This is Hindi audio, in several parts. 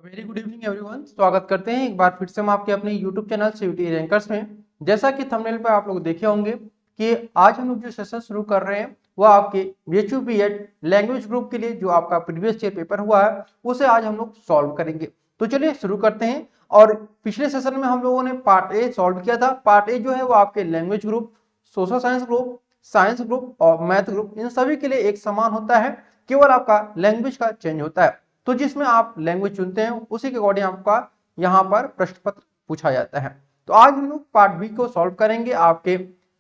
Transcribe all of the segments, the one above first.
Very good evening everyone. स्वागत करते हैं एक बार फिर से हम आपके अपने यूट्यूब चैनल सीयूटी रैंकर्स में। जैसा कि थंबनेल पर आप लोग देखे होंगे कि आज हम लोग जो सेशन शुरू कर रहे हैं वो आपके बीएचयू बीएड लैंग्वेज ग्रुप के लिए जो आपका प्रीवियस ईयर पेपर हुआ है उसे आज हम लोग सॉल्व करेंगे। तो चलिए शुरू करते हैं। और पिछले सेशन में हम लोगों ने पार्ट ए सॉल्व किया था। पार्ट ए जो है वो आपके language group, social science group और मैथ ग्रुप इन सभी के लिए एक समान होता है, केवल आपका लैंग्वेज का चेंज होता है। तो जिसमें आप लैंग्वेज चुनते हैं उसी के अकॉर्डिंग आपका यहाँ पर प्रश्न पत्र पूछा जाता है। तो आज हम लोग पार्ट बी को सॉल्व करेंगे आपके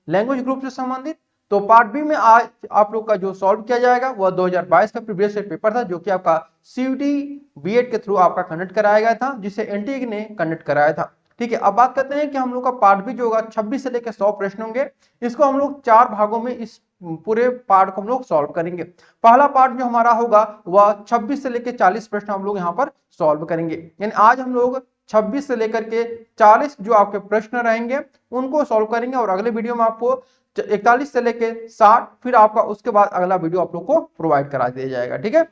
लैंग्वेज ग्रुप से संबंधित। तो पार्ट बी में आज आप लोग का जो सॉल्व किया जाएगा वह 2022 का प्रीवियस ईयर पेपर था, जो कि आपका सीयूटी बीएड के थ्रू आपका कंडक्ट कराया गया था, जिसे एनटीए ने कंडक्ट कराया था। ठीक है, अब बात करते हैं कि हम लोग का पार्ट बी जो होगा 26 से लेकर 100 प्रश्न होंगे। इसको हम लोग 4 भागों में इस पूरे पार्ट को हम लोग सॉल्व करेंगे। पहला पार्ट जो हमारा होगा वह 26 से लेकर 40 प्रश्न हम लोग यहाँ पर सॉल्व करेंगे। यानी आज हम लोग 26 से लेकर के 40 जो आपके प्रश्न रहेंगे उनको सॉल्व करेंगे, और अगले वीडियो में आपको 41 से लेकर 60 फिर आपका उसके बाद अगला वीडियो आप लोग को प्रोवाइड करा दिया जाएगा। ठीक है,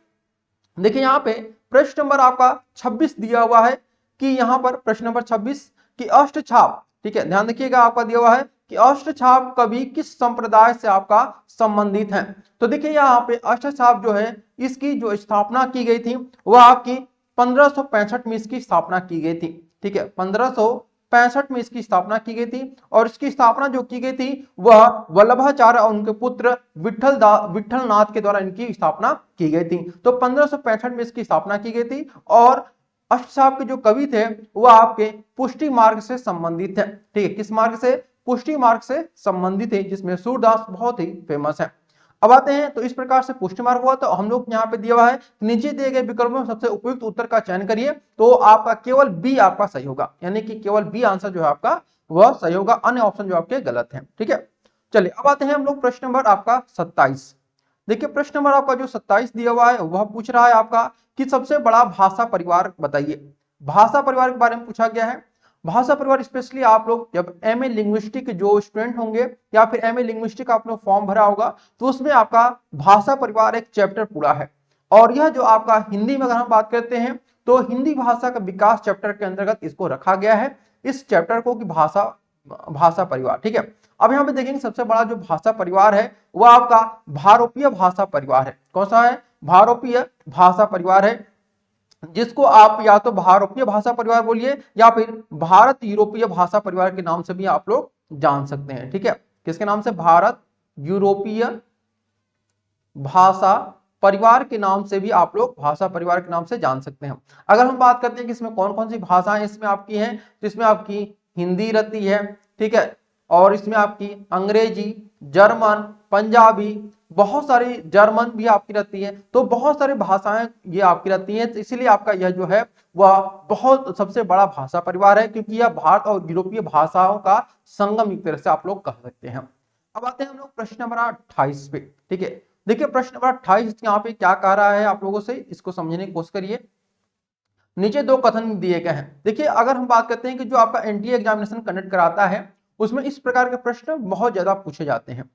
देखिए यहाँ पे प्रश्न नंबर आपका 26 दिया हुआ है कि यहाँ पर प्रश्न नंबर 26 की अष्टछाप, ठीक है ध्यान रखिएगा, आपका दिया हुआ है कि अष्टछाप कवि किस संप्रदाय से आपका संबंधित है। तो देखिए यहाँ पे अष्टछाप जो है इसकी जो स्थापना की गई थी वह आपकी 1565 में इसकी स्थापना की गई थी। ठीक है, 1565 में इसकी स्थापना की गई थी, और इसकी स्थापना जो की गई थी वह वल्लभाचार्य और उनके पुत्र विठल नाथ के द्वारा इनकी स्थापना की गई थी। तो 1565 में इसकी स्थापना की गई थी, और अष्टछाप के जो कवि थे वह आपके पुष्टि मार्ग से संबंधित है। ठीक है, किस मार्ग से? पुष्टि मार्ग से संबंधित है, जिसमें सूरदास बहुत ही फेमस है। अब आते हैं, तो इस प्रकार से पुष्टि मार्ग हुआ। तो हम लोग यहाँ पे दिया हुआ है नीचे दिए गए विकल्पों में सबसे उपयुक्त उत्तर का चयन करिए। तो आपका केवल बी आपका सही होगा, यानी कि केवल बी आंसर जो है आपका वह सही होगा, अन्य ऑप्शन जो आपके गलत है। ठीक है, चलिए अब आते हैं हम लोग प्रश्न नंबर आपका 27। देखिए प्रश्न नंबर आपका जो 27 दिया हुआ है वह पूछ रहा है आपका कि सबसे बड़ा भाषा परिवार बताइए। भाषा परिवार के बारे में पूछा गया है। भाषा परिवार स्पेशली आप लोग जब एमए लिंग्विस्टिक जो स्टूडेंट होंगे या फिर एमए लिंग्विस्टिक आप लोग फॉर्म भरा होगा तो उसमें आपका भाषा परिवार एक चैप्टर पूरा है। और यह जो आपका हिंदी में अगर हम बात करते हैं तो हिंदी भाषा का विकास चैप्टर के अंतर्गत इसको रखा गया है, इस चैप्टर को कि भाषा परिवार। ठीक है, अब यहाँ पे देखेंगे सबसे बड़ा जो भाषा परिवार है वह आपका भारोपीय भाषा परिवार है। कौन सा है? भारोपीय भाषा परिवार है, जिसको आप या तो भारोपीय भाषा परिवार बोलिए या फिर भारत यूरोपीय भाषा परिवार के नाम से भी आप लोग जान सकते हैं। ठीक है, किसके नाम से? भारत यूरोपीय भाषा परिवार के नाम से भी आप लोग भाषा परिवार के नाम से जान सकते हैं। अगर हम बात करते हैं कि इसमें कौन कौन सी भाषाएं इसमें आपकी हैं, तो इसमें आपकी हिंदी रहती है। ठीक है, और इसमें आपकी अंग्रेजी, जर्मन, पंजाबी, बहुत सारी जर्मन भी आपकी रहती है। तो बहुत सारी भाषाएं ये आपकी रहती हैं, तो इसीलिए आपका यह जो है वह बहुत सबसे बड़ा भाषा परिवार है, क्योंकि यह भारत और यूरोपीय भाषाओं का संगम एक तरह से आप लोग कह सकते हैं। अब आते हैं हम लोग प्रश्न नंबर 28 पे। ठीक है, देखिए प्रश्न नंबर 28 यहाँ पे क्या कह रहा है आप लोगों से, इसको समझने की कोशिश करिए। नीचे दो कथन दिए गए हैं। देखिए अगर हम बात करते हैं कि जो आपका एनटीए एग्जामिनेशन कंडक्ट कराता है उसमें इस प्रकार के प्रश्न बहुत ज्यादा पूछे जाते हैं।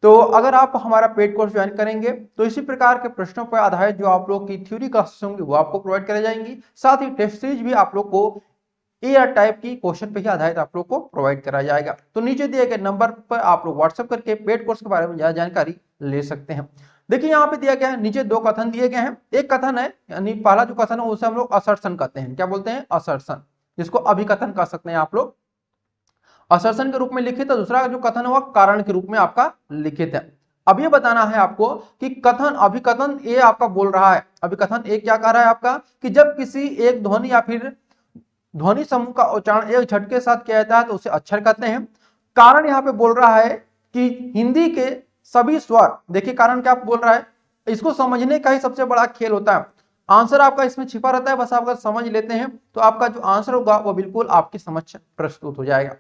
तो अगर आप हमारा पेड कोर्स ज्वाइन करेंगे तो इसी प्रकार के प्रश्नों पर आधारित जो आप लोग की थ्योरी क्लासेस होंगी वो आपको प्रोवाइड कराई जाएंगी। साथ ही टेस्ट सीरीज भी आप लोग को एआर टाइप की क्वेश्चन पे ही आधारित आप लोग को प्रोवाइड कराया जाएगा। तो नीचे दिए गए नंबर पर आप लोग व्हाट्सएप करके पेड कोर्स के बारे में ज्यादा जानकारी ले सकते हैं। देखिए यहाँ पे दिया गया है, नीचे दो कथन दिए गए हैं। एक कथन है, यानी पहला जो कथन है उसे हम लोग असर्शन कहते हैं। क्या बोलते हैं? असर्शन, जिसको अभिकथन कह सकते हैं आप लोग, असर्शन के रूप में लिखित है। दूसरा जो कथन है वह कारण के रूप में आपका लिखित है। अब ये बताना है आपको कि कथन अभिकथन ए आपका बोल रहा है, अभिकथन ए क्या कह रहा है आपका कि जब किसी एक ध्वनि या फिर ध्वनि समूह का उच्चारण एक झटके के साथ किया जाता है तो उसे अक्षर कहते हैं। कारण यहाँ पे बोल रहा है कि हिंदी के सभी स्वर, देखिए कारण क्या बोल रहा है, इसको समझने का ही सबसे बड़ा खेल होता है। आंसर आपका इसमें छिपा रहता है, बस आप अगर समझ लेते हैं तो आपका जो आंसर होगा वो बिल्कुल आपकी समक्ष प्रस्तुत हो जाएगा।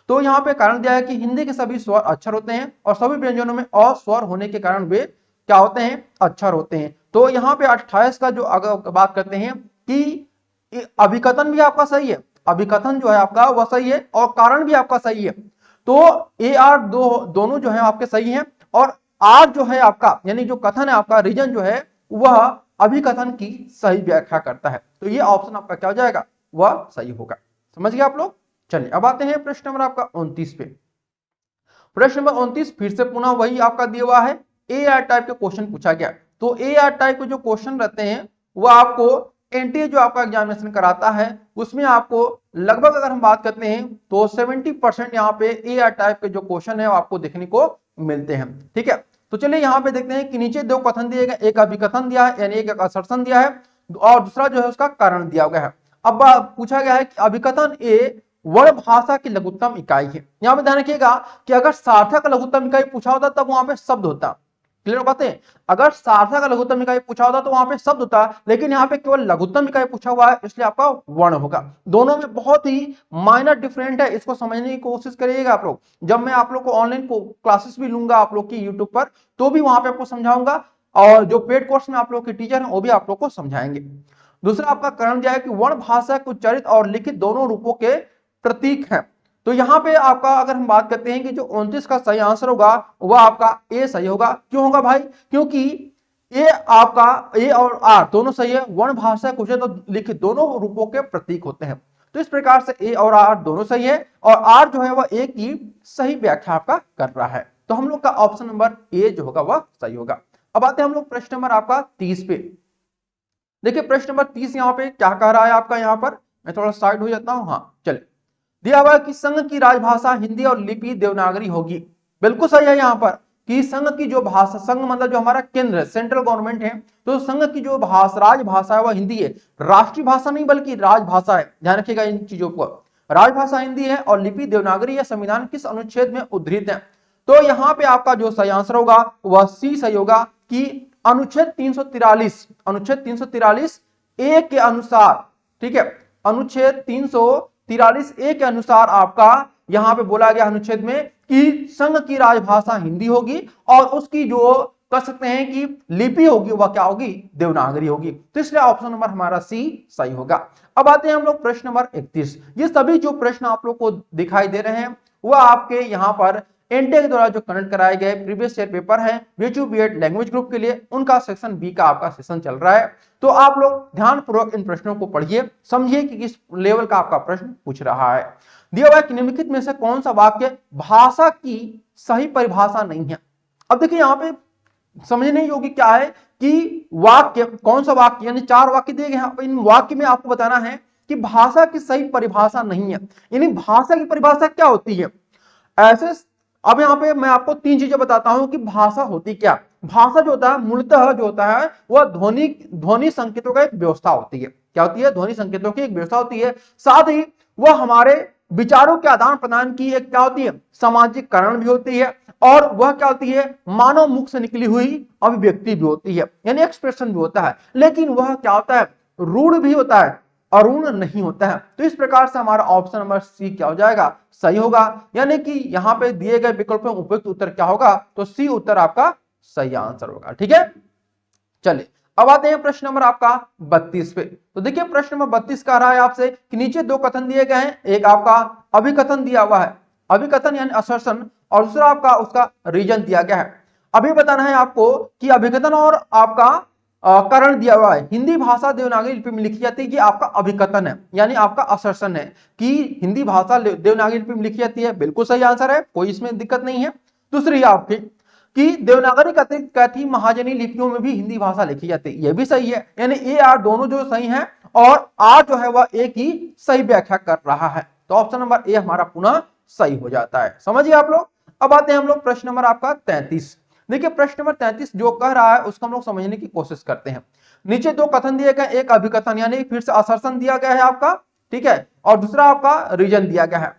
तो यहाँ पे कारण दिया है कि हिंदी के सभी स्वर अक्षर होते हैं और सभी व्यंजनों में अ स्वर होने के कारण वे क्या होते हैं? अक्षर होते हैं। तो यहाँ पे 28 का जो अगर बात करते हैं कि अभिकथन भी आपका सही है, अभिकथन जो है आपका वह सही है और कारण भी आपका सही है। तो ए आर दोनों जो है आपके सही हैं, और आर जो है आपका यानी जो कथन है आपका रीजन जो है वह अभिकथन की सही व्याख्या करता है। तो ये ऑप्शन आपका क्या हो जाएगा, वह सही होगा। समझ गए आप लोग। चलिए अब आते हैं प्रश्न नंबर आपका 29 पे। प्रश्न नंबर 29 फिर से पुनः वही आपका दिया हुआ है, ए आर टाइप के क्वेश्चन पूछा गया। तो ए आर टाइप के जो क्वेश्चन रहते हैं वो आपको एनटीए जो आपका एग्जामिनेशन कराता है उसमें आपको लगभग अगर हम बात करते हैं तो 70% यहाँ पे ए आर टाइप के जो क्वेश्चन है वो आपको देखने को मिलते हैं। ठीक है, तो चलिए यहाँ पे देखते हैं कि नीचे दो कथन दिए गए, एक अभिकथन दिया है यानी एक असर्शन दिया है और दूसरा जो है उसका कारण दिया गया है। अब पूछा गया है कि अभिकथन ए वर्ण भाषा की लघुत्तम इकाई है। यहां पे ध्यान रखिएगा कि अगर सार्थक लघुत्तम इकाई पूछा होता तब वहां पे शब्द होता। क्लियर बात है, अगर सार्थक लघुत्तम इकाई पूछा होता तो वहां पे शब्द होता, लेकिन यहाँ पे केवल लघुत्तम इकाई पूछा हुआ है इसलिए आपका वर्ण होगा। दोनों में बहुत ही माइनर डिफरेंट है, इसको समझने की कोशिश करिएगा आप लोग। जब मैं आप लोग को ऑनलाइन क्लासेस भी लूंगा आप लोग की यूट्यूब पर तो भी वहां पे आपको समझाऊंगा और जो पेड कोर्स में आप लोग के टीचर हैं वो भी आप लोग को समझाएंगे। दूसरा आपका कारण दिया है कि वर्ण भाषा के उच्चारित और लिखित दोनों रूपों के प्रतीक है। तो यहां पे आपका अगर हम बात करते हैं कि जो 29 का सही आंसर होगा वह आपका ए सही होगा। क्यों होगा भाई, क्योंकि ए आपका ए और आर दोनों सही है, वर्ण भाषा कुछ तो लिखित दोनों रूपों के प्रतीक होते हैं। तो इस प्रकार से ए और आर दोनों सही है और आर जो है वह ए की सही व्याख्या आपका कर रहा है। तो हम लोग का ऑप्शन नंबर ए जो होगा वह सही होगा। अब आते हैं हम लोग प्रश्न नंबर आपका 30 पे। देखिए प्रश्न नंबर 30 यहाँ पे क्या कह रहा है आपका, यहाँ पर मैं थोड़ा साइड हो जाता हूं। हाँ चलिए, दिया हुआ कि संघ की राजभाषा हिंदी और लिपि देवनागरी होगी। बिल्कुल सही है यहाँ पर कि संघ की जो भाषा, संघ मतलब जो हमारा केंद्र है, सेंट्रल गवर्नमेंट है, तो संघ की जो राजभाषा है वह हिंदी है। राष्ट्रीय भाषा नहीं बल्कि राजभाषा है, ध्यान रखिएगा इन चीजों को। राजभाषा हिंदी है और लिपि देवनागरी या संविधान किस अनुच्छेद में उद्धृत है। तो यहाँ पे आपका जो सही आंसर होगा वह सी सही होगा कि अनुच्छेद 343, अनुच्छेद 343 ए के अनुसार। ठीक है, अनुच्छेद 343 ए के अनुसार आपका यहां पे बोला गया अनुच्छेद में कि संघ की राजभाषा हिंदी होगी और उसकी जो कह सकते हैं कि लिपि होगी वह क्या होगी, देवनागरी होगी। तो इसलिए ऑप्शन नंबर हमारा सी सही होगा। अब आते हैं हम लोग प्रश्न नंबर 31। ये सभी जो प्रश्न आप लोग को दिखाई दे रहे हैं वह आपके यहाँ पर एनटीए के द्वारा जो कंडक्ट कराए गए प्रीवियस ईयर पेपर है बीएचयू बीएड लैंग्वेज ग्रुप के लिए, उनका सेक्शन बी का आपका सेशन चल रहा है। तो आप लोग ध्यानपूर्वक इन प्रश्नों को पढ़िए, समझिए कि किस लेवल का आपका प्रश्न पूछ रहा है। दिया हुआ कि निम्नलिखित में से कौन सा वाक्य भाषा की सही परिभाषा नहीं है। अब देखिए यहाँ पे समझने योग्य क्या है कि वाक्य कौन सा वाक्य, यानी 4 वाक्य दिए गए हैं, इन वाक्य में आपको बताना है कि भाषा की सही परिभाषा नहीं है। यानी भाषा की परिभाषा क्या होती है ऐसे। अब यहाँ पे मैं आपको 3 चीजें बताता हूं कि भाषा होती क्या। भाषा जो होता है मूलतः जो होता है वह ध्वनि संकेतों का एक व्यवस्था होती है। क्या होती है, ध्वनि संकेतों की एक व्यवस्था होती है। साथ ही वह हमारे विचारों के आदान प्रदान की एक क्या होती है, सामाजिकरण भी होती है। और वह क्या होती है, मानव मुख से निकली हुई अभिव्यक्ति भी होती है, यानी एक्सप्रेशन भी होता है। लेकिन वह क्या होता है, रूढ़ भी होता है, अरुण नहीं होता है। तो इस प्रकार से हमारा ऑप्शन नंबर सी क्या हो जाएगा, सही होगा। यानी कि यहां पे दिए गए विकल्पों में उपयुक्त उत्तर क्या होगा, तो सी उत्तर आपका सही आंसर होगा। ठीक है, चलिए अब आते हैं प्रश्न नंबर आपका 32 पे। तो देखिए प्रश्न नंबर 32 कह रहा है आपसे कि नीचे 2 कथन दिए गए हैं, एक आपका अभिकथन दिया हुआ है, अभिकथन यानी असर्शन, और दूसरा आपका उसका रीजन दिया गया है। अभी बताना है आपको कि अभिकथन और आपका कारण दिया हुआ है। हिंदी भाषा देवनागरी लिपि में लिखी जाती है, कि आपका अभिकथन है यानी आपका असर्शन है कि हिंदी भाषा देवनागरी लिपि में लिखी जाती है। बिल्कुल सही आंसर है, कोई इसमें दिक्कत नहीं है। दूसरी आपकी कि देवनागरी कैथी महाजनी लिपियों में भी हिंदी भाषा लिखी जाती है, यह भी सही है। यानी ए आर दोनों जो सही है और आर जो है वह ए की सही व्याख्या कर रहा है। तो ऑप्शन नंबर ए हमारा पुनः सही हो जाता है। समझिए आप लोग। अब आते हैं हम लोग प्रश्न नंबर आपका 33। देखिए प्रश्न नंबर 33 जो कह रहा है उसको हम लोग समझने की कोशिश करते हैं। नीचे 2 कथन दिए गए, एक अभिकथन यानी फिर से असर्शन दिया गया है आपका, ठीक है, और दूसरा आपका रीजन दिया गया है।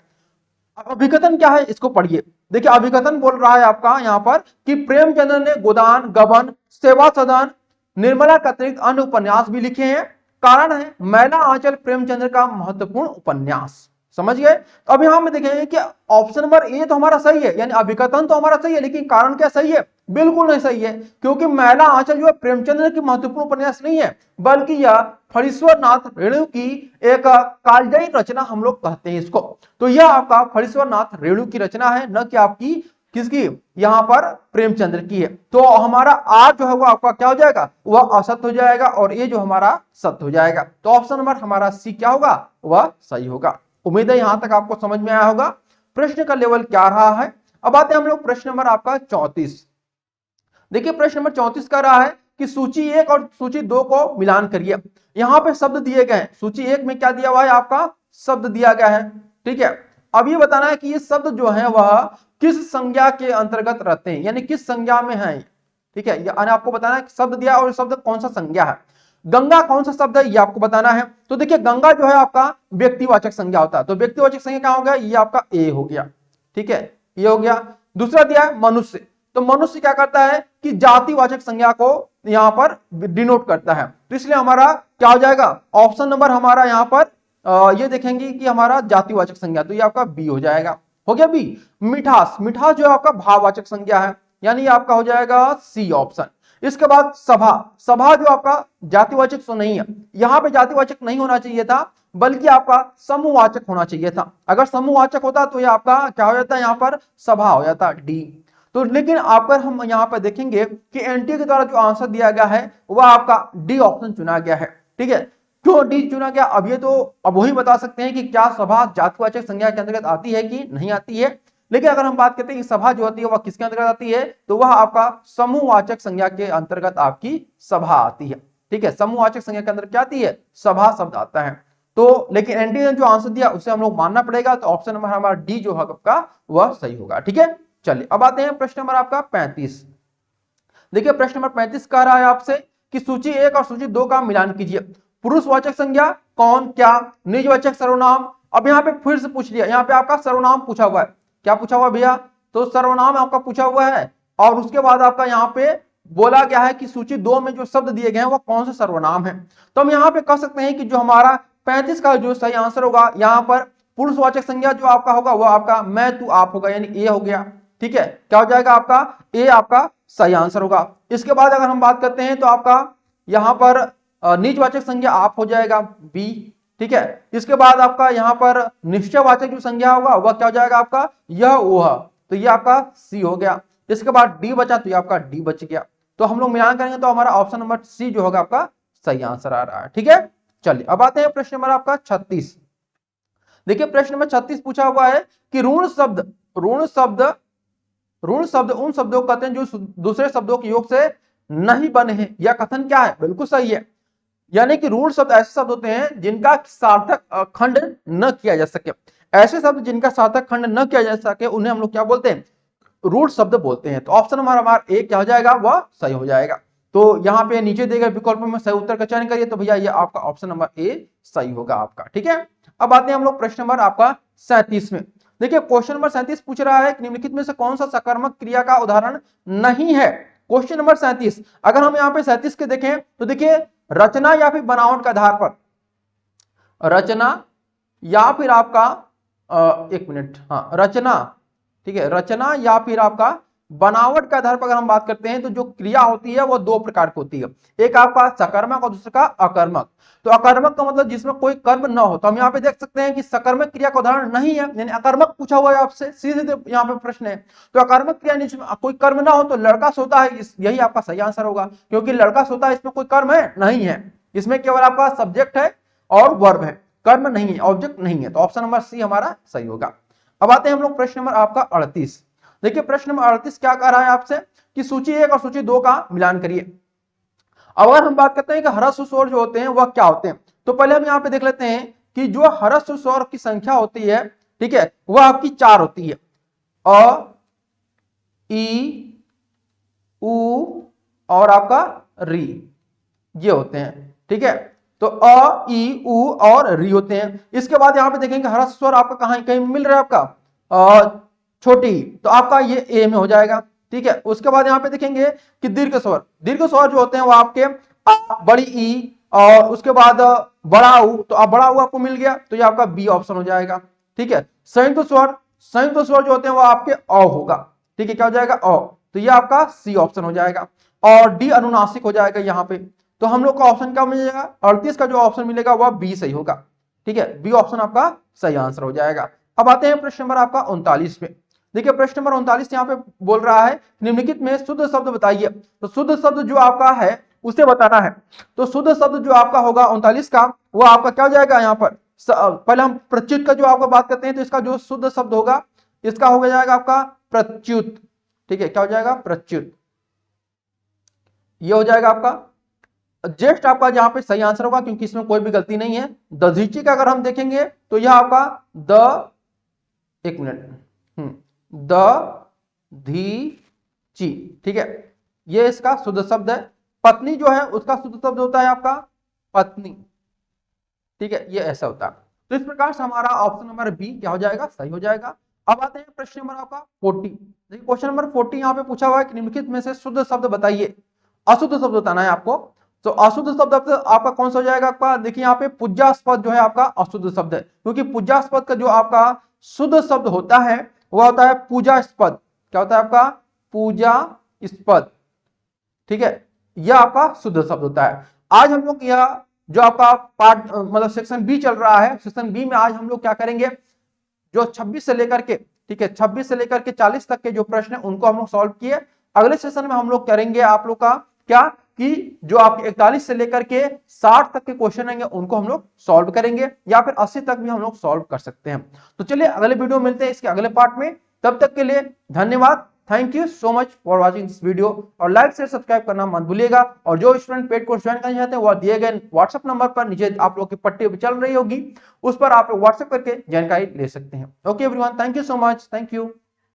अभिकथन क्या है इसको पढ़िए। देखिए अभिकथन बोल रहा है आपका यहाँ पर कि प्रेमचंद्र ने गोदान, गबन, सेवा सदन, निर्मला के अतिरिक्त अन्य उपन्यास भी लिखे हैं। कारण है मैला आंचल प्रेमचंद्र का महत्वपूर्ण उपन्यास। समझ गए। तो अब यहां में देखेंगे कि ऑप्शन नंबर ए तो हमारा सही है, यानी अभिकथन तो हमारा सही है, लेकिन कारण क्या सही है, बिल्कुल नहीं सही है। क्योंकि मैला आंचल जो है प्रेमचंद्र की महत्वपूर्ण उपन्यास नहीं है, बल्कि यह फणीश्वर नाथ रेणु की एक कालजयी रचना हम लोग कहते हैं इसको। तो यह आपका फणीश्वर नाथ रेणु की रचना है, न कि आपकी किसकी, यहाँ पर प्रेमचंद्र की है। तो हमारा आर जो है वो आपका क्या हो जाएगा, वह असत्य हो जाएगा और ये जो हमारा सत्य हो जाएगा। तो ऑप्शन नंबर हमारा सी क्या होगा, वह सही होगा। उम्मीद है यहां तक आपको समझ में आया होगा प्रश्न का लेवल क्या रहा है। अब आते हैं हम लोग प्रश्न नंबर आपका 34। देखिए प्रश्न नंबर 34 का रहा है कि सूची 1 और सूची 2 को मिलान करिए। यहां पे शब्द दिए गए हैं, सूची 1 में क्या दिया हुआ है, आपका शब्द दिया गया है। ठीक है, अब ये बताना है कि ये शब्द जो है वह किस संज्ञा के अंतर्गत रहते हैं, यानी किस संज्ञा में है। ठीक है, यानी आपको बताना है कि शब्द दिया और शब्द कौन सा संज्ञा है। गंगा कौन सा शब्द है ये आपको बताना है। तो देखिए गंगा जो है आपका व्यक्तिवाचक संज्ञा होता है, तो व्यक्तिवाचक संज्ञा क्या हो गया, ये आपका ए हो गया। ठीक है, ये हो गया। दूसरा दिया है मनुष्य, तो मनुष्य क्या करता है कि जातिवाचक संज्ञा को यहां पर डिनोट करता है, तो इसलिए हमारा क्या हो जाएगा, ऑप्शन नंबर हमारा यहां पर ये देखेंगे कि हमारा जातिवाचक संज्ञा, तो ये आपका बी हो जाएगा। हो गया बी। मिठास, मिठास जो आपका भाववाचक संज्ञा है, यानी आपका हो जाएगा सी ऑप्शन। इसके बाद सभा, सभा जो आपका जातिवाचक तो नहीं है, यहां पे जातिवाचक नहीं होना चाहिए था, बल्कि आपका समूहवाचक होना चाहिए था। अगर समूहवाचक होता तो ये आपका क्या हो जाता है, यहाँ पर सभा हो जाता डी। तो लेकिन अगर हम यहाँ पर देखेंगे कि एनटीए के द्वारा जो आंसर दिया गया है वह आपका डी ऑप्शन चुना गया है। ठीक है, क्यों डी चुना गया, अब ये तो अब वही बता सकते हैं कि क्या सभा जातिवाचक संज्ञा के अंतर्गत आती है कि नहीं आती है। लेकिन अगर हम बात करते हैं कि सभा जो होती है वह किसके अंतर्गत आती है, तो वह आपका समूहवाचक संज्ञा के अंतर्गत आपकी सभा आती है। ठीक है, समूहवाचक संज्ञा के अंदर क्या आती है, सभा शब्द आता है। तो लेकिन एनटीए ने जो आंसर दिया उसे हम लोग मानना पड़ेगा, तो ऑप्शन नंबर हमारा डी जो है आपका वह सही होगा। ठीक है, चलिए अब आते हैं प्रश्न नंबर आपका 35। देखिए प्रश्न नंबर 35 कह रहा है आपसे कि सूची 1 और सूची 2 का मिलान कीजिए। पुरुषवाचक संज्ञा कौन क्या, निजवाचक सर्वनाम। अब यहाँ पे फिर से पूछ लिया, यहाँ पे आपका सर्वनाम पूछा हुआ है। क्या पूछा हुआ भैया, तो सर्वनाम आपका पूछा हुआ है, और उसके बाद आपका यहाँ पे बोला गया है कि सूची 2 में जो शब्द दिए गए हैं वो कौन से सर्वनाम है। तो हम यहाँ पे कह सकते हैं कि जो हमारा 35 का जो सही आंसर होगा, यहाँ पर पुरुषवाचक संज्ञा जो आपका होगा वो आपका मैं तू आप होगा, यानी ए हो गया। ठीक है, क्या हो जाएगा आपका ए, आपका सही आंसर होगा। इसके बाद अगर हम बात करते हैं तो आपका यहाँ पर निजवाचक संज्ञा आप हो जाएगा बी। ठीक है, इसके बाद आपका यहाँ पर निश्चयवाचक जो संज्ञा होगा वह क्या हो जाएगा आपका यह वो है, तो ये आपका सी हो गया। इसके बाद डी बचा, तो ये आपका डी बच गया। तो हम लोग मिलान करेंगे तो हमारा ऑप्शन नंबर सी जो होगा आपका सही आंसर आ रहा है। ठीक है, चलिए अब आते हैं प्रश्न नंबर आपका 36। देखिए प्रश्न नंबर 36 पूछा हुआ है कि ऋण शब्द, ऋण शब्द, ऋण शब्द उन शब्दों को कहते हैं जो दूसरे शब्दों के योग से नहीं बने हैं। यह कथन क्या है, बिल्कुल सही है। यानी कि ऋण शब्द ऐसे शब्द होते हैं जिनका सार्थक खंड न किया जा सके। ऐसे शब्द जिनका सार्थक खंड न किया जा सके उन्हें हम लोग क्या बोलते हैं, ऋण शब्द बोलते हैं। तो ऑप्शन हमारा ए क्या हो जाएगा, वह सही हो जाएगा। तो यहाँ पे नीचे दिए गए विकल्पों में सही उत्तर का चयन करिए, तो भैया ये आपका ऑप्शन नंबर ए सही होगा आपका। ठीक है, अब आते हैं हम लोग प्रश्न नंबर आपका 37 में। देखिए क्वेश्चन नंबर 37 पूछ रहा है निम्नलिखित में से कौन सा सकारात्मक क्रिया का उदाहरण नहीं है। क्वेश्चन नंबर 37, अगर हम यहाँ पे 37 के देखें तो देखिए रचना या फिर बनावट के आधार पर, रचना या फिर आपका एक मिनट, हाँ रचना, ठीक है, रचना या फिर आपका बनावट के आधार पर अगर हम बात करते हैं तो जो क्रिया होती है वो दो प्रकार की होती है, एक आपका सकर्मक और दूसरा का अकर्मक। तो अकर्मक का मतलब जिसमें कोई कर्म न हो। तो हम यहाँ पे देख सकते हैं कि सकर्मक क्रिया का उदाहरण नहीं है, यानी अकर्मक पूछा हुआ है आपसे, सीधे यहाँ पे प्रश्न है। तो अकर्मक क्रिया जिसमें कोई कर्म ना हो तो लड़का सोता है, यही आपका सही आंसर होगा, क्योंकि लड़का सोता है इसमें कोई कर्म है नहीं है, इसमें केवल आपका सब्जेक्ट है और वर्ब है, कर्म नहीं है, ऑब्जेक्ट नहीं है। तो ऑप्शन नंबर सी हमारा सही होगा। अब आते हैं हम लोग प्रश्न नंबर आपका 38। देखिए प्रश्न नंबर 38 क्या कह रहा है आपसे कि सूची 1 और सूची 2 का मिलान करिए। अगर हम बात करते हैं कि ह्रस्व स्वर जो होते हैं वह क्या होते हैं, तो पहले हम यहाँ पे देख लेते हैं कि जो ह्रस्व स्वर की संख्या होती है, ठीक है, वह आपकी 4 होती है। अ, ई, उ और आपका री, ये होते हैं। ठीक है, तो अ, ई, उ और री होते हैं। इसके बाद यहाँ पे देखेंगे ह्रस्व स्वर आपका कहां कहीं मिल रहा है, आपका छोटी, तो आपका ये ए में हो जाएगा। ठीक है, उसके बाद यहाँ पे देखेंगे कि दीर्घ स्वर, दीर्घ स्वर जो होते हैं वो आपके बड़ी ई और उसके बाद बड़ा उ, तो अब बड़ा उ आपको मिल गया, तो ये आपका बी ऑप्शन हो जाएगा। ठीक है, संयुक्त स्वर, संयुक्त स्वर जो होते हैं वो आपके अ होगा। ठीक है, क्या हो जाएगा अ, तो ये आपका सी ऑप्शन हो जाएगा। और डी अनुनासिक हो जाएगा यहाँ पे। तो हम लोग का ऑप्शन क्या मिलेगा, 38 का जो ऑप्शन मिलेगा वह बी सही होगा। ठीक है, बी ऑप्शन आपका सही आंसर हो जाएगा। अब आते हैं प्रश्न नंबर आपका 39 पे। देखिए प्रश्न नंबर 39 यहाँ पे बोल रहा है निम्नलिखित में शुद्ध शब्द बताइए। तो शुद्ध शब्द जो आपका है उसे बताना है। तो शुद्ध शब्द जो आपका होगा 39 का, वो आपका क्या हो जाएगा यहाँ पर, पहले हम प्रत्युत का जो आपका बात करते हैं, तो इसका जो शुद्ध शब्द होगा इसका हो जाएगा आपका प्रत्युत। ठीक है, क्या हो जाएगा, प्रत्युत। ये हो जाएगा आपका ज्येष्ठ, आपका जहां पे सही आंसर होगा क्योंकि इसमें कोई भी गलती नहीं है। दधीची का अगर हम देखेंगे तो यह आपका द, एक मिनट, द धी ची। ठीक है, ये इसका शुद्ध शब्द है। पत्नी जो है उसका शुद्ध शब्द होता है आपका पत्नी। ठीक है, ये ऐसा होता है। तो इस प्रकार से हमारा ऑप्शन नंबर बी क्या हो जाएगा, सही हो जाएगा। अब आते हैं प्रश्न नंबर आपका 40। देखिए क्वेश्चन नंबर 40 यहाँ पे पूछा हुआ है कि निम्नलिखित में से शुद्ध शब्द बताइए। अशुद्ध शब्द बताना है आपको। तो अशुद्ध शब्द आपका कौन सा हो जाएगा आपका, देखिए यहाँ पे पूज्यास्पद जो है आपका अशुद्ध शब्द है, क्योंकि पूज्यास्पद का जो आपका शुद्ध शब्द होता है वह होता है पूजास्पद। क्या होता है आपका, पूजास्पद। ठीक है, यह आपका शुद्ध शब्द होता है। आज हम लोग यह जो आपका पार्ट मतलब सेक्शन बी चल रहा है, सेक्शन बी में आज हम लोग क्या करेंगे, जो 26 से लेकर के, ठीक है, 26 से लेकर के 40 तक के जो प्रश्न है उनको हम लोग सॉल्व किए। अगले सेशन में हम लोग करेंगे आप लोग का क्या, कि जो आप 41 से लेकर के 60 तक के क्वेश्चन रहेंगे उनको हम लोग सॉल्व करेंगे, या फिर 80 तक भी हम लोग सॉल्व कर सकते हैं। तो चलिए अगले वीडियो में मिलते हैं इसके अगले पार्ट में। तब तक के लिए धन्यवाद। Thank you so much for watching this video. और लाइक शेयर सब्सक्राइब करना मत भूलिएगा। और जो स्टूडेंट पेड कोर्स ज्वाइन करना चाहते हैं वह दिए गए व्हाट्सएप नंबर पर नीचे आप लोग की पट्टी चल रही होगी, उस पर आप लोग व्हाट्सएप करके जानकारी ले सकते हैं। Okay everyone, thank you so much, thank you.